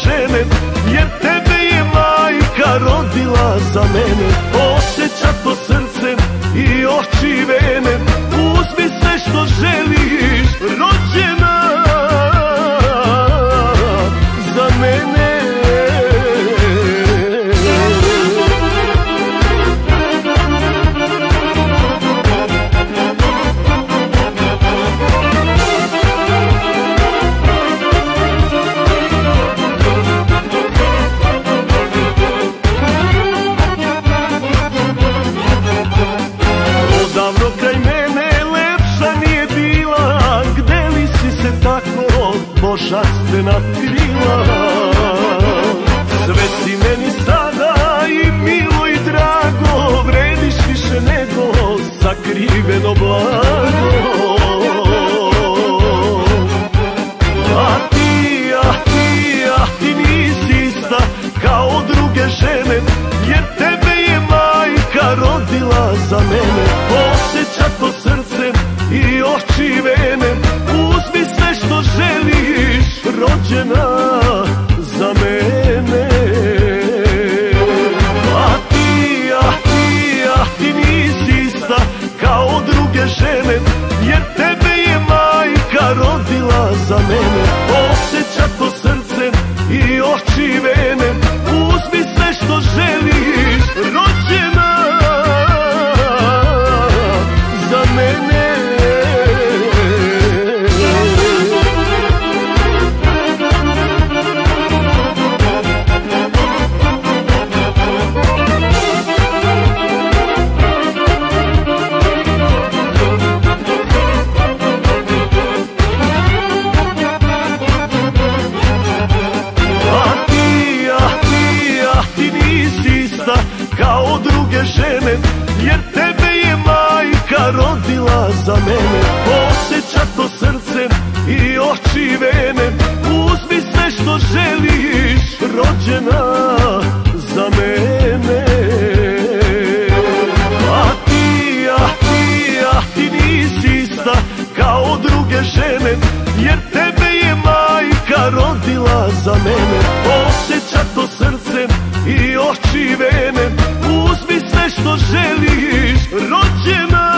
žene, jer tebe je majka rodila za mene. Osjeća to srce i oči vene, uzmi sve što želiš, rođena za mene. Odavno kraj mene lepša nije bila, gde li si se tako božanstvena krila. Sve si meni sada i milo i drago, vrediš više nego sakriveno blago. A ti nisi ista kao druge žene, jer tebe je majka rodila za mene. Osjeća to srce i oči vene, uzmi sve što želiš, rođena za mene. A ti nisi ista kao druge žene, jer tebe je majka rodila za mene. Osjeća to srce i oči vene, uzmi sve što želiš, rođena za mene. Ti nisi ista kao druge žene, jer tebe je majka rodila za mene. Osjeća to srce i oči vene, uzmi sve što želiš, rođena za mene. A ti nisi ista kao druge žene, jer tebe je majka rodila za mene. Osjeća to srce i oči vene, uzmi sve što želiš, rođena